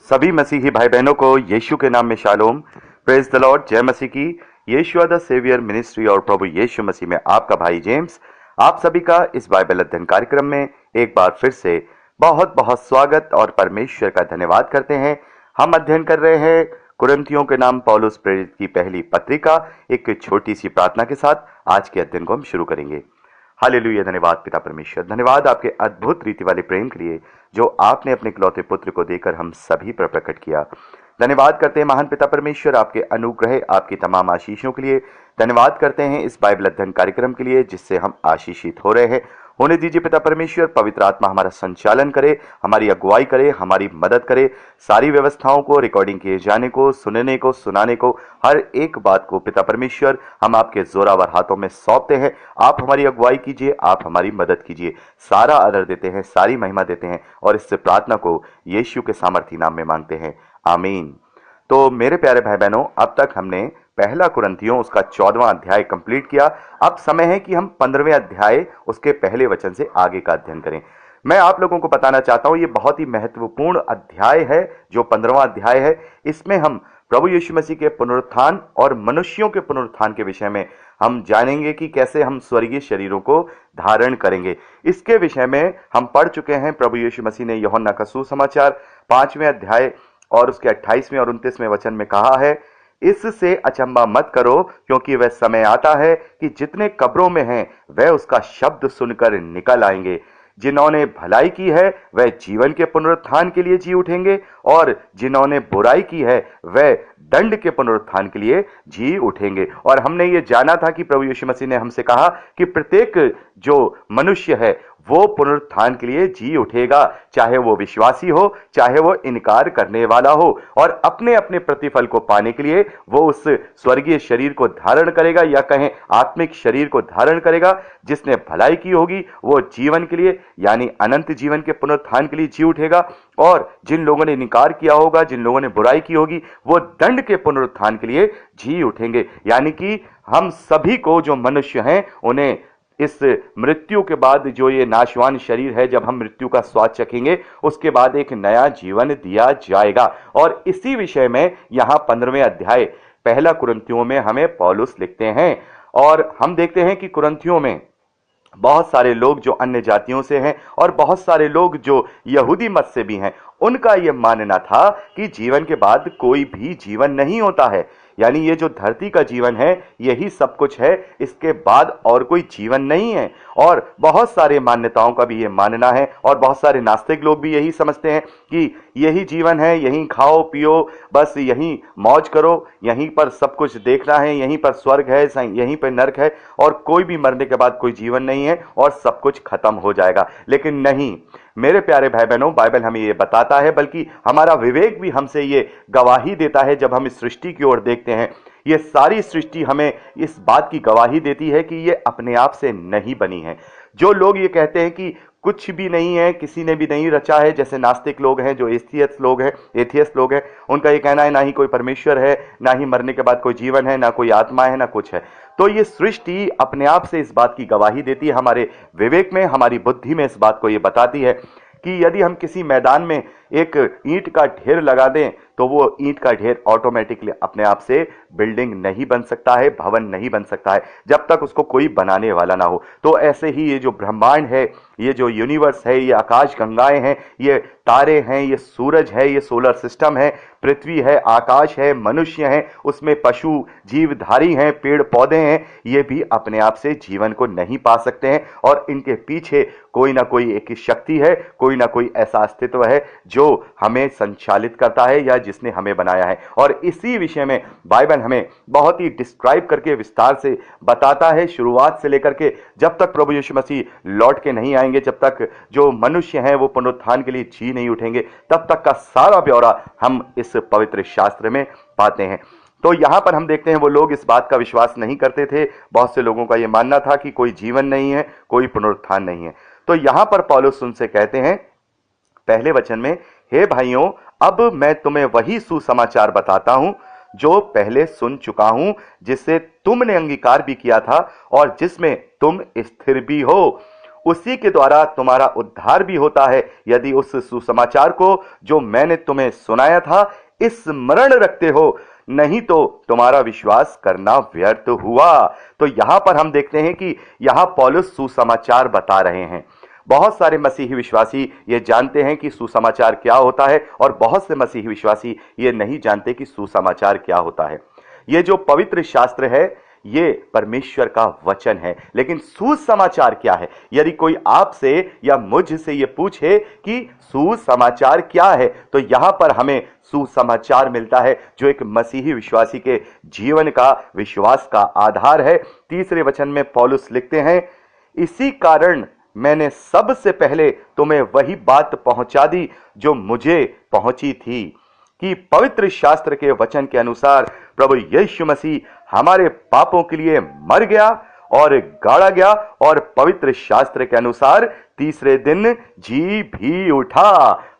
सभी मसीही भाई बहनों को यीशु के नाम में शालोम। Praise the Lord. जय मसीह की। यीशु द सेवियर मिनिस्ट्री और प्रभु यीशु मसीह में आपका भाई जेम्स आप सभी का इस बाइबल अध्ययन कार्यक्रम में एक बार फिर से बहुत बहुत स्वागत और परमेश्वर का धन्यवाद करते हैं। हम अध्ययन कर रहे हैं कुरिन्थियों के नाम पौलुस प्रेरित की पहली पत्रिका। एक छोटी सी प्रार्थना के साथ आज के अध्ययन को हम शुरू करेंगे। हालेलुया। धन्यवाद पिता परमेश्वर, धन्यवाद आपके अद्भुत रीति वाले प्रेम के लिए जो आपने अपने इकलौते पुत्र को देकर हम सभी पर प्रकट किया। धन्यवाद करते हैं महान पिता परमेश्वर आपके अनुग्रह, आपकी तमाम आशीषों के लिए। धन्यवाद करते हैं इस बाइबल अध्ययन कार्यक्रम के लिए जिससे हम आशीषित हो रहे हैं। होने दीजिए पिता परमेश्वर, पवित्र आत्मा हमारा संचालन करे, हमारी अगुवाई करे, हमारी मदद करे। सारी व्यवस्थाओं को, रिकॉर्डिंग किए जाने को, सुनने को, सुनाने को, हर एक बात को पिता परमेश्वर हम आपके जोरावर हाथों में सौंपते हैं। आप हमारी अगुवाई कीजिए, आप हमारी मदद कीजिए। सारा आदर देते हैं, सारी महिमा देते हैं और इस प्रार्थना को यीशु के सामर्थी नाम में मांगते हैं, आमीन। तो मेरे प्यारे भाई बहनों, अब तक हमने पहला कुरिन्थियों उसका 14वां अध्याय कंप्लीट किया। अब समय है कि हम 15वें अध्याय उसके पहले वचन से आगे का अध्ययन करें। मैं आप लोगों को बताना चाहता हूं, ये बहुत ही महत्वपूर्ण अध्याय है जो 15वां अध्याय है। इसमें हम प्रभु यीशु मसीह के पुनरुत्थान और मनुष्यों के पुनरुत्थान के विषय में हम जानेंगे कि कैसे हम स्वर्गीय शरीरों को धारण करेंगे। इसके विषय में हम पढ़ चुके हैं। प्रभु यीशु मसीह ने यूहन्ना का सुसमाचार 5वें अध्याय और उसके 28वें और 29वें वचन में कहा है, इससे अचंबा मत करो क्योंकि वह समय आता है कि जितने कब्रों में हैं वह उसका शब्द सुनकर निकल आएंगे। जिन्होंने भलाई की है वह जीवन के पुनरुत्थान के लिए जी उठेंगे और जिन्होंने बुराई की है वह दंड के पुनरुत्थान के लिए जी उठेंगे। और हमने ये जाना था कि प्रभु यीशु मसीह ने हमसे कहा कि प्रत्येक जो मनुष्य है वो पुनरुत्थान के लिए जी उठेगा, चाहे वो विश्वासी हो, चाहे वो इनकार करने वाला हो, और अपने अपने प्रतिफल को पाने के लिए वो उस स्वर्गीय शरीर को धारण करेगा, या कहें आत्मिक शरीर को धारण करेगा। जिसने भलाई की होगी वो जीवन के लिए यानी अनंत जीवन के पुनरुत्थान के लिए जी उठेगा, और जिन लोगों ने इनकार किया होगा, जिन लोगों ने बुराई की होगी, वो दंड के पुनरुत्थान के लिए जी उठेंगे। यानी कि हम सभी को, जो मनुष्य हैं, उन्हें इस मृत्यु के बाद जो ये नाशवान शरीर है, जब हम मृत्यु का स्वाद चखेंगे उसके बाद एक नया जीवन दिया जाएगा। और इसी विषय में यहां 15वें अध्याय पहला कुरिन्थियों में हमें पौलुस लिखते हैं। और हम देखते हैं कि कुरिन्थियों में बहुत सारे लोग जो अन्य जातियों से हैं और बहुत सारे लोग जो यहूदी मत से भी हैं, उनका यह मानना था कि जीवन के बाद कोई भी जीवन नहीं होता है। यानी ये जो धरती का जीवन है यही सब कुछ है, इसके बाद और कोई जीवन नहीं है। और बहुत सारे मान्यताओं का भी ये मानना है और बहुत सारे नास्तिक लोग भी यही समझते हैं कि यही जीवन है, यहीं खाओ पियो, बस यहीं मौज करो, यहीं पर सब कुछ देखना है, यहीं पर स्वर्ग है, यहीं पर नरक है, और कोई भी मरने के बाद कोई जीवन नहीं है और सब कुछ खत्म हो जाएगा। लेकिन नहीं मेरे प्यारे भाई बहनों, बाइबल हमें ये बताता है, बल्कि हमारा विवेक भी हमसे ये गवाही देता है। जब हम इस सृष्टि की ओर देखते हैं, ये सारी सृष्टि हमें इस बात की गवाही देती है कि ये अपने आप से नहीं बनी है। जो लोग ये कहते हैं कि कुछ भी नहीं है, किसी ने भी नहीं रचा है, जैसे नास्तिक लोग हैं, जो एथियस्ट लोग हैं, उनका ये कहना है ना ही कोई परमेश्वर है, ना ही मरने के बाद कोई जीवन है, ना कोई आत्मा है, ना कुछ है। तो ये सृष्टि अपने आप से इस बात की गवाही देती है। हमारे विवेक में, हमारी बुद्धि में इस बात को ये बताती है कि यदि हम किसी मैदान में एक ईंट का ढेर लगा दें तो वो ईंट का ढेर ऑटोमेटिकली अपने आप से बिल्डिंग नहीं बन सकता है, भवन नहीं बन सकता है, जब तक उसको कोई बनाने वाला ना हो। तो ऐसे ही ये जो ब्रह्मांड है, ये जो यूनिवर्स है, ये आकाश गंगाएं हैं, ये तारे हैं, ये सूरज है, ये सोलर सिस्टम है, पृथ्वी है, आकाश है, मनुष्य हैं, उसमें पशु जीवधारी हैं, पेड़ पौधे हैं, ये भी अपने आप से जीवन को नहीं पा सकते हैं। और इनके पीछे कोई ना कोई एक शक्ति है, कोई ना कोई ऐसा अस्तित्व है जो हमें संचालित करता है या जिसने हमें बनाया है। और इसी विषय में बाइबल हमें बहुत ही डिस्क्राइब करके विस्तार से बताता है, शुरुआत से लेकर के जब तक प्रभु यीशु मसीह लौट के नहीं आएंगे, जब तक जो मनुष्य हैं वो पुनरुत्थान के लिए जी नहीं उठेंगे, तब तक का सारा ब्यौरा हम इस पवित्र शास्त्र में पाते हैं। तो यहां पर हम देखते हैं वो लोग इस बात का विश्वास नहीं करते थे। बहुत से लोगों का यह मानना था कि कोई जीवन नहीं है, कोई पुनरुत्थान नहीं है। तो यहां पर पौलुस उनसे कहते हैं पहले वचन में, हे भाइयों, अब मैं तुम्हें वही सुसमाचार बताता हूं जो पहले सुन चुका हूं, जिससे तुमने अंगीकार भी किया था और जिसमें तुम स्थिर भी हो। उसी के द्वारा तुम्हारा उद्धार भी होता है, यदि उस सुसमाचार को जो मैंने तुम्हें सुनाया था स्मरण रखते हो, नहीं तो तुम्हारा विश्वास करना व्यर्थ हुआ। तो यहां पर हम देखते हैं कि यहां पौलुस सुसमाचार बता रहे हैं। बहुत सारे मसीही विश्वासी ये जानते हैं कि सुसमाचार क्या होता है, और बहुत से मसीही विश्वासी ये नहीं जानते कि सुसमाचार क्या होता है। ये जो पवित्र शास्त्र है ये परमेश्वर का वचन है, लेकिन सुसमाचार क्या है? यदि कोई आपसे या मुझसे ये पूछे कि सुसमाचार क्या है, तो यहां पर हमें सुसमाचार मिलता है जो एक मसीही विश्वासी के जीवन का, विश्वास का आधार है। तीसरे वचन में पौलुस लिखते हैं, इसी कारण मैंने सबसे पहले तुम्हें वही बात पहुंचा दी जो मुझे पहुंची थी, कि पवित्र शास्त्र के वचन के अनुसार प्रभु यीशु मसीह हमारे पापों के लिए मर गया और गाड़ा गया, और पवित्र शास्त्र के अनुसार तीसरे दिन जी भी उठा।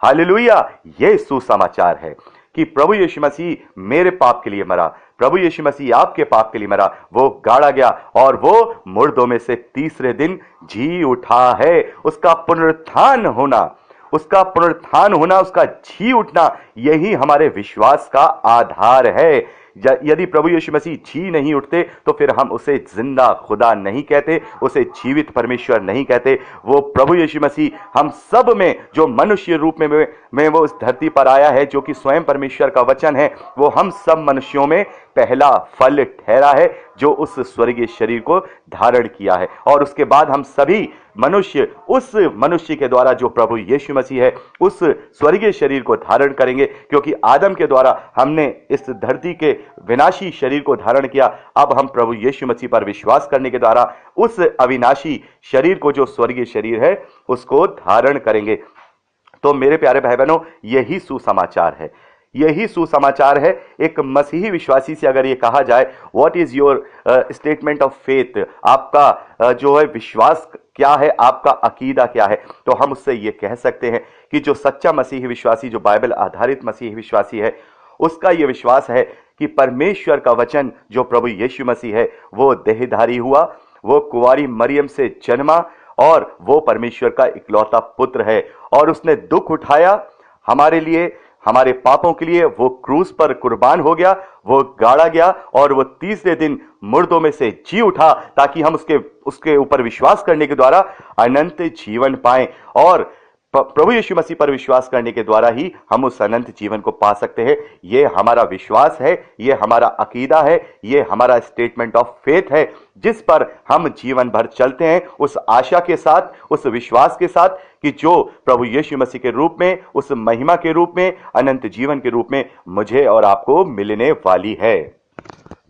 हालेलुया! यह सुसमाचार है कि प्रभु यीशु मसीह मेरे पाप के लिए मरा, प्रभु यीशु मसीह आपके पाप के लिए मरा, वो गाड़ा गया और वो मुर्दों में से तीसरे दिन जी उठा है। उसका पुनरुत्थान होना, उसका पुनरुत्थान होना, उसका जी उठना, यही हमारे विश्वास का आधार है। यदि प्रभु यीशु मसीह जी नहीं उठते तो फिर हम उसे जिंदा खुदा नहीं कहते, उसे जीवित परमेश्वर नहीं कहते। वो प्रभु यीशु मसीह हम सब में, जो मनुष्य रूप में वो इस धरती पर आया है, जो कि स्वयं परमेश्वर का वचन है, वो हम सब मनुष्यों में पहला फल ठहरा है जो उस स्वर्गीय शरीर को धारण किया है। और उसके बाद हम सभी मनुष्य उस मनुष्य के द्वारा जो प्रभु यीशु मसीह है, उस स्वर्गीय शरीर को धारण करेंगे, क्योंकि आदम के द्वारा हमने इस धरती के विनाशी शरीर को धारण किया। अब हम प्रभु यीशु मसीह पर विश्वास करने के द्वारा उस अविनाशी शरीर को, जो स्वर्गीय शरीर है, उसको धारण करेंगे। तो मेरे प्यारे भाई बहनों, यही सुसमाचार है, यही सुसमाचार है। एक मसीही विश्वासी से अगर ये कहा जाए, what is your statement of faith, आपका जो है विश्वास क्या है, आपका अकीदा क्या है, तो हम उससे ये कह सकते हैं कि जो सच्चा मसीही विश्वासी, जो बाइबल आधारित मसीही विश्वासी है, उसका ये विश्वास है कि परमेश्वर का वचन जो प्रभु यीशु मसीह है, वो देहधारी हुआ, वो कुंवारी मरियम से जन्मा, और वो परमेश्वर का इकलौता पुत्र है, और उसने दुख उठाया हमारे लिए, हमारे पापों के लिए। वो क्रूस पर कुर्बान हो गया, वो गाड़ा गया, और वो तीसरे दिन मुर्दों में से जी उठा, ताकि हम उसके ऊपर विश्वास करने के द्वारा अनंत जीवन पाएं। और प्रभु यीशु मसीह पर विश्वास करने के द्वारा ही हम उस अनंत जीवन को पा सकते हैं। ये हमारा विश्वास है, ये हमारा अकीदा है, ये हमारा स्टेटमेंट ऑफ फेथ है, जिस पर हम जीवन भर चलते हैं, उस आशा के साथ, उस विश्वास के साथ कि जो प्रभु यीशु मसीह के रूप में, उस महिमा के रूप में, अनंत जीवन के रूप में मुझे और आपको मिलने वाली है।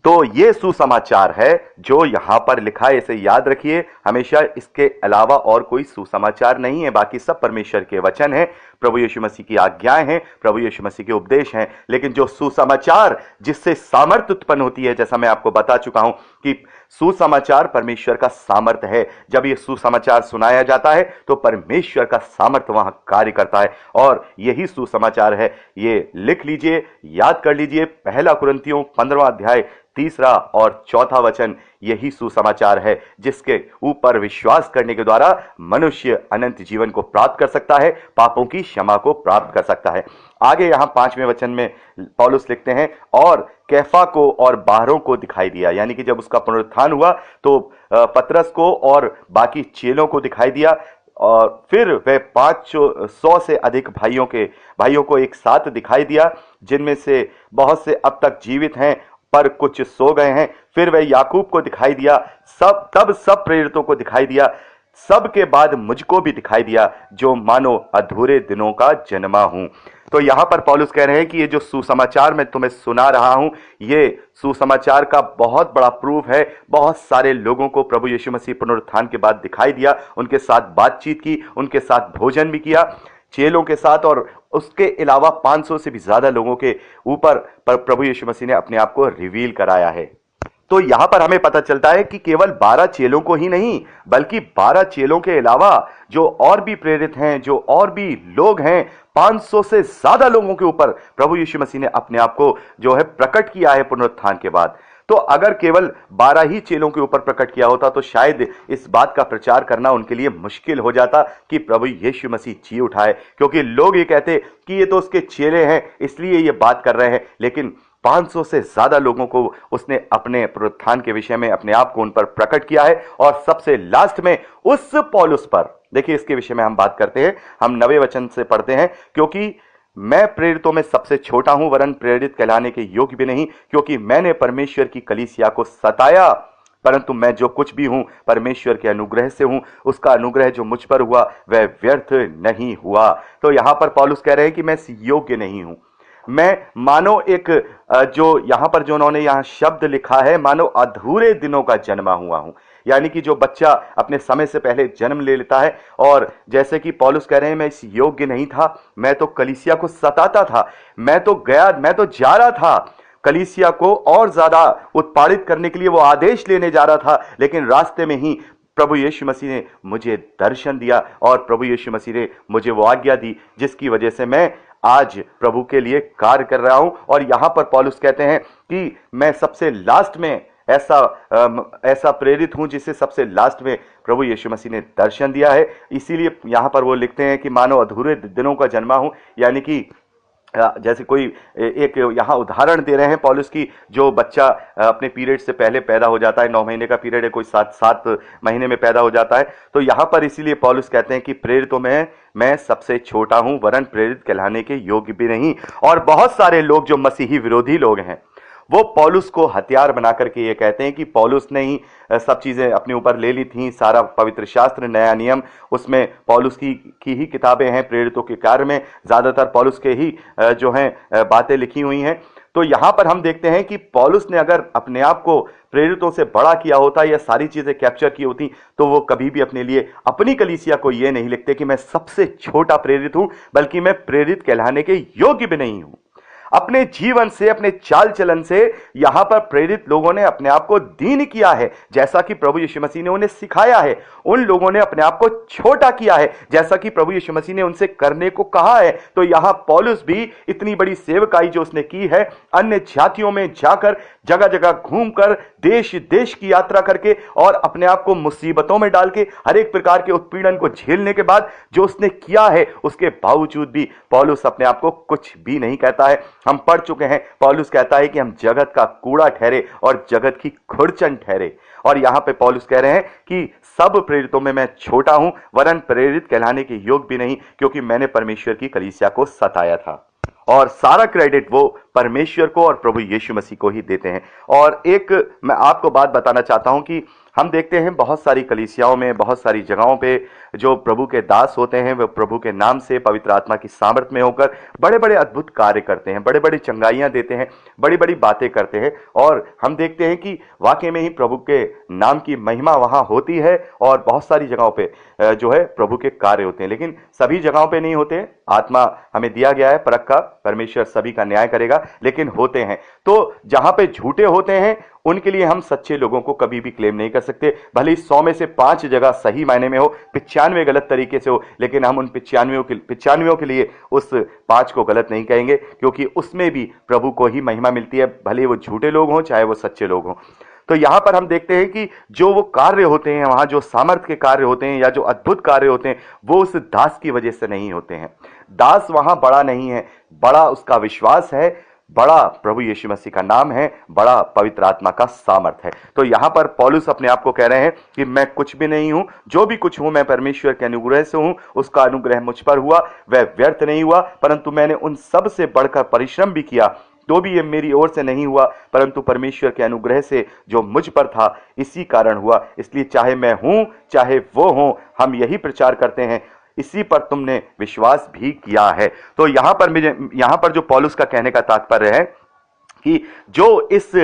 तो ये सुसमाचार है जो यहां पर लिखा है, इसे याद रखिए हमेशा। इसके अलावा और कोई सुसमाचार नहीं है, बाकी सब परमेश्वर के वचन है, प्रभु यीशु मसीह की आज्ञाएं हैं, प्रभु यीशु मसीह के उपदेश हैं। लेकिन जो सुसमाचार जिससे सामर्थ उत्पन्न होती है, जैसा मैं आपको बता चुका हूं कि सुसमाचार परमेश्वर का सामर्थ है। जब ये सुसमाचार सुनाया जाता है तो परमेश्वर का सामर्थ वहां कार्य करता है, और यही सुसमाचार है। ये लिख लीजिए, याद कर लीजिए, पहला कुरिन्थियों 15वां अध्याय 3 और 4 वचन, यही सुसमाचार है जिसके ऊपर विश्वास करने के द्वारा मनुष्य अनंत जीवन को प्राप्त कर सकता है, पापों की क्षमा को प्राप्त कर सकता है। आगे यहां 5वें वचन में पौलुस लिखते हैं, और कैफा को और बाहरों को दिखाई दिया, यानी कि जब उसका पुनरुत्थान हुआ तो पतरस को और बाकी चेलों को दिखाई दिया, और फिर वह 500 से अधिक भाइयों को एक साथ दिखाई दिया, जिनमें से बहुत से अब तक जीवित हैं पर कुछ सो गए हैं। फिर वह याकूब को दिखाई दिया, तब सब प्रेरितों को दिखाई दिया, सब के बाद मुझको भी दिखाई दिया, जो मानो अधूरे दिनों का जन्मा हूं। तो यहां पर पौलुस कह रहे हैं कि ये जो सुसमाचार मैं तुम्हें सुना रहा हूं, ये सुसमाचार का बहुत बड़ा प्रूफ है। बहुत सारे लोगों को प्रभु यीशु मसीह पुनरुत्थान के बाद दिखाई दिया, उनके साथ बातचीत की, उनके साथ भोजन भी किया, चेलों के साथ, और उसके अलावा 500 से भी ज्यादा लोगों के ऊपर पर प्रभु यीशु मसीह ने अपने आप को रिवील कराया है। तो यहां पर हमें पता चलता है कि केवल 12 चेलों को ही नहीं, बल्कि 12 चेलों के अलावा जो और भी प्रेरित हैं, जो और भी लोग हैं, 500 से ज्यादा लोगों के ऊपर प्रभु यीशु मसीह ने अपने आप को जो है प्रकट किया है पुनरुत्थान के बाद। तो अगर केवल 12 ही चेलों के ऊपर प्रकट किया होता तो शायद इस बात का प्रचार करना उनके लिए मुश्किल हो जाता कि प्रभु यीशु मसीह जी उठाए, क्योंकि लोग ये कहते कि ये तो उसके चेले हैं इसलिए ये बात कर रहे हैं। लेकिन 500 से ज्यादा लोगों को उसने अपने पुनरुत्थान के विषय में अपने आप को उन पर प्रकट किया है। और सबसे लास्ट में उस पौलुस पर, देखिए इसके विषय में हम बात करते हैं, हम 9वें वचन से पढ़ते हैं, क्योंकि मैं प्रेरितों में सबसे छोटा हूं वरन प्रेरित कहलाने के योग्य भी नहीं, क्योंकि मैंने परमेश्वर की कलीसिया को सताया, परंतु मैं जो कुछ भी हूं परमेश्वर के अनुग्रह से हूं, उसका अनुग्रह जो मुझ पर हुआ वह व्यर्थ नहीं हुआ। तो यहां पर पौलुस कह रहे हैं कि मैं योग्य नहीं हूं। मैं मानो एक जो यहां पर जो उन्होंने यहां शब्द लिखा है, मानो अधूरे दिनों का जन्मा हुआ हूं। यानी कि जो बच्चा अपने समय से पहले जन्म ले लेता है, और जैसे कि पौलुस कह रहे हैं मैं इस योग्य नहीं था, मैं तो कलीसिया को सताता था, मैं तो जा रहा था कलीसिया को और ज्यादा उत्पादित करने के लिए, वो आदेश लेने जा रहा था, लेकिन रास्ते में ही प्रभु यीशु मसीह ने मुझे दर्शन दिया और प्रभु यीशु मसीह ने मुझे वो आज्ञा दी जिसकी वजह से मैं आज प्रभु के लिए कार्य कर रहा हूं। और यहां पर पौलुस कहते हैं कि मैं सबसे लास्ट में ऐसा प्रेरित हूं जिसे सबसे लास्ट में प्रभु यीशु मसीह ने दर्शन दिया है। इसीलिए यहां पर वो लिखते हैं कि मानो अधूरे दिनों का जन्मा हूं, यानी कि जैसे कोई एक यहां उदाहरण दे रहे हैं पौलुस की, जो बच्चा अपने पीरियड से पहले पैदा हो जाता है, 9 महीने का पीरियड है, कोई 7 महीने में पैदा हो जाता है। तो यहां पर इसीलिए पौलुस कहते हैं कि प्रेरितों में मैं सबसे छोटा हूं वरन प्रेरित कहलाने के योग्य भी नहीं। और बहुत सारे लोग जो मसीही विरोधी लोग हैं वो पौलुस को हथियार बना करके ये कहते हैं कि पौलुस ने ही सब चीजें अपने ऊपर ले ली थी, सारा पवित्र शास्त्र, नया नियम, उसमें पौलुस की ही किताबें हैं, प्रेरितों के कार्य में ज्यादातर पौलुस के ही जो हैं बातें लिखी हुई हैं। तो यहां पर हम देखते हैं कि पौलुस ने अगर अपने आप को प्रेरितों से बड़ा किया होता या सारी चीजें कैप्चर की होती तो वो कभी भी अपने लिए, अपनी कलीसिया को ये नहीं लिखते कि मैं सबसे छोटा प्रेरित हूं, बल्कि मैं प्रेरित कहलाने के योग्य भी नहीं हूं। अपने जीवन से, अपने चाल चलन से यहां पर प्रेरित लोगों ने अपने आप को दीन किया है, जैसा कि प्रभु यीशु मसीह ने उन्हें सिखाया है। उन लोगों ने अपने आप को छोटा किया है, जैसा कि प्रभु यीशु मसीह ने उनसे करने को कहा है। तो यहां पौलुस भी इतनी बड़ी सेवकाई जो उसने की है, अन्य जातियों में जाकर, जगह जगह घूमकर, देश देश की यात्रा करके और अपने आप को मुसीबतों में डाल के, हर एक प्रकार के उत्पीड़न को झेलने के बाद जो उसने किया है, उसके बावजूद भी पौलुस अपने आप को कुछ भी नहीं कहता है। हम पढ़ चुके हैं, पौलुस कहता है कि हम जगत का कूड़ा ठहरे और जगत की खुरचन ठहरे। और यहां पे पौलुस कह रहे हैं कि सब प्रेरितों में मैं छोटा हूं वरन प्रेरित कहलाने के योग्य भी नहीं, क्योंकि मैंने परमेश्वर की कलीसिया को सताया था। और सारा क्रेडिट वो परमेश्वर को और प्रभु यीशु मसीह को ही देते हैं। और एक मैं आपको बात बताना चाहता हूं कि हम देखते हैं बहुत सारी कलीसियाओं में, बहुत सारी जगहों पे जो प्रभु के दास होते हैं वे प्रभु के नाम से पवित्र आत्मा की सामर्थ्य में होकर बड़े बड़े अद्भुत कार्य करते हैं, बड़े बड़े चंगाइयां देते हैं, बड़ी बड़ी बातें करते हैं। और हम देखते हैं कि वाकई में ही प्रभु के नाम की महिमा वहां होती है और बहुत सारी जगहों पे जो है प्रभु के कार्य होते हैं, लेकिन सभी जगहों पे नहीं होते। आत्मा हमें दिया गया है परख का, परमेश्वर सभी का न्याय करेगा, लेकिन होते हैं। तो जहां पे झूठे होते हैं उनके लिए हम सच्चे लोगों को कभी भी क्लेम नहीं कर सकते। भले ही 100 में से 5 जगह सही मायने में हो, 95 गलत तरीके से हो, लेकिन हम उन 95 के लिए उस 5 को गलत नहीं कहेंगे, क्योंकि उसमें भी प्रभु को ही महिमा मिलती है, भले वो झूठे लोग हों चाहे वो सच्चे लोग हों। तो यहां पर हम देखते हैं कि जो वो कार्य होते हैं, वहां जो सामर्थ्य के कार्य होते हैं या जो अद्भुत कार्य होते हैं, वो उस दास की वजह से नहीं होते हैं। दास वहां बड़ा नहीं है, बड़ा उसका विश्वास है, बड़ा प्रभु यीशु मसीह का नाम है, बड़ा पवित्र आत्मा का सामर्थ है। तो यहां पर पौलुस अपने आप को कह रहे हैं कि मैं कुछ भी नहीं हूं, जो भी कुछ हूं मैं परमेश्वर के अनुग्रह से हूं, उसका अनुग्रह मुझ पर हुआ, वह व्यर्थ नहीं हुआ, परंतु मैंने उन सब से बढ़कर परिश्रम भी किया, तो भी ये मेरी ओर से नहीं हुआ, परंतु परमेश्वर के अनुग्रह से जो मुझ पर था इसी कारण हुआ। इसलिए चाहे मैं हूं चाहे वो हो, हम यही प्रचार करते हैं, इसी पर तुमने विश्वास भी किया है। तो यहां पर जो पौलुस का कहने का तात्पर्य है कि जो इस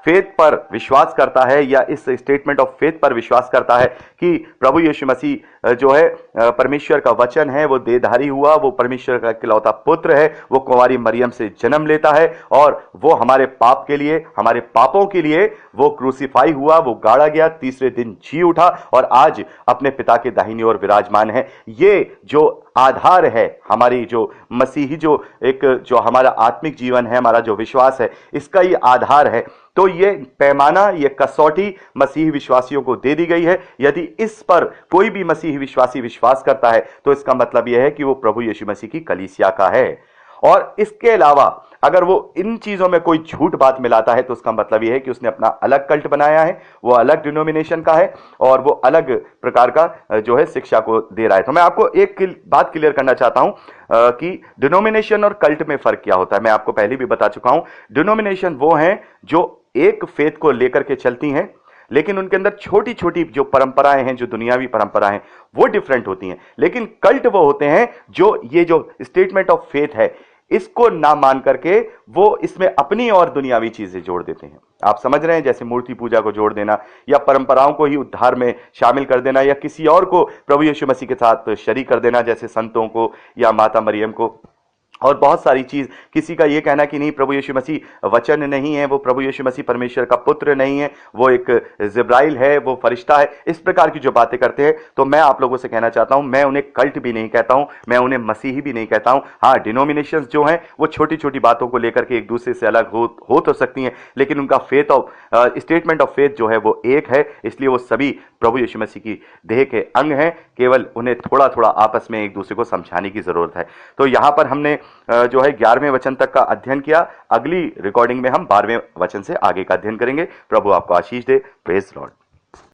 फेथ पर विश्वास करता है या इस स्टेटमेंट ऑफ फेथ पर विश्वास करता है कि प्रभु यीशु मसीह जो है परमेश्वर का वचन है वो देहधारी हुआ, वो परमेश्वर का इकलौता पुत्र है, वो कुंवारी मरियम से जन्म लेता है और वो हमारे पाप के लिए, हमारे पापों के लिए वो क्रूसीफाई हुआ, वो गाड़ा गया, तीसरे दिन जी उठा और आज अपने पिता के दाहिनी ओर विराजमान है। ये जो आधार है, हमारी जो मसीही जो हमारा आत्मिक जीवन है, हमारा जो विश्वास है, इसका ये आधार है। तो ये पैमाना, ये कसौटी मसीही विश्वासियों को दे दी गई है। यदि इस पर कोई भी मसीही विश्वासी विश्वास करता है तो इसका मतलब यह है कि वो प्रभु यीशु मसीह की कलीसिया का है। और इसके अलावा अगर वो इन चीजों में कोई झूठ बात मिलाता है तो उसका मतलब यह है कि उसने अपना अलग कल्ट बनाया है, वो अलग डिनोमिनेशन का है और वो अलग प्रकार का जो है शिक्षा को दे रहा है। तो मैं आपको एक बात क्लियर करना चाहता हूं कि डिनोमिनेशन और कल्ट में फर्क क्या होता है। मैं आपको पहले भी बता चुका हूं, डिनोमिनेशन वो हैं जो एक फेथ को लेकर के चलती हैं, लेकिन उनके अंदर छोटी छोटी जो परंपराएं हैं, जो दुनियावी परंपराएं हैं, वो डिफरेंट होती हैं। लेकिन कल्ट वो होते हैं जो ये जो स्टेटमेंट ऑफ फेथ है इसको ना मान करके वो इसमें अपनी और दुनियावी चीजें जोड़ देते हैं। आप समझ रहे हैं, जैसे मूर्ति पूजा को जोड़ देना या परंपराओं को ही उद्धार में शामिल कर देना या किसी और को प्रभु यीशु मसीह के साथ शरीक कर देना, जैसे संतों को या माता मरियम को और बहुत सारी चीज। किसी का यह कहना कि नहीं प्रभु यीशु मसीह वचन नहीं है, वो प्रभु यीशु मसीह परमेश्वर का पुत्र नहीं है, वो एक जिब्राइल है, वो फरिश्ता है, इस प्रकार की जो बातें करते हैं। तो मैं आप लोगों से कहना चाहता हूं, मैं उन्हें कल्ट भी नहीं कहता हूं, मैं उन्हें मसीही भी नहीं कहता हूं। हाँ, डिनोमिनेशंस जो हैं वो छोटी छोटी बातों को लेकर के एक दूसरे से अलग हो तो सकती हैं, लेकिन उनका faith of statement of faith जो है वो एक है। इसलिए वो सभी प्रभु यीशु मसीह की देह के अंग हैं, केवल उन्हें थोड़ा थोड़ा आपस में एक दूसरे को समझाने की जरूरत है। तो यहां पर हमने जो है 11वें वचन तक का अध्ययन किया। अगली रिकॉर्डिंग में हम 12वें वचन से आगे का अध्ययन करेंगे। प्रभु आपको आशीष दे। Praise Lord.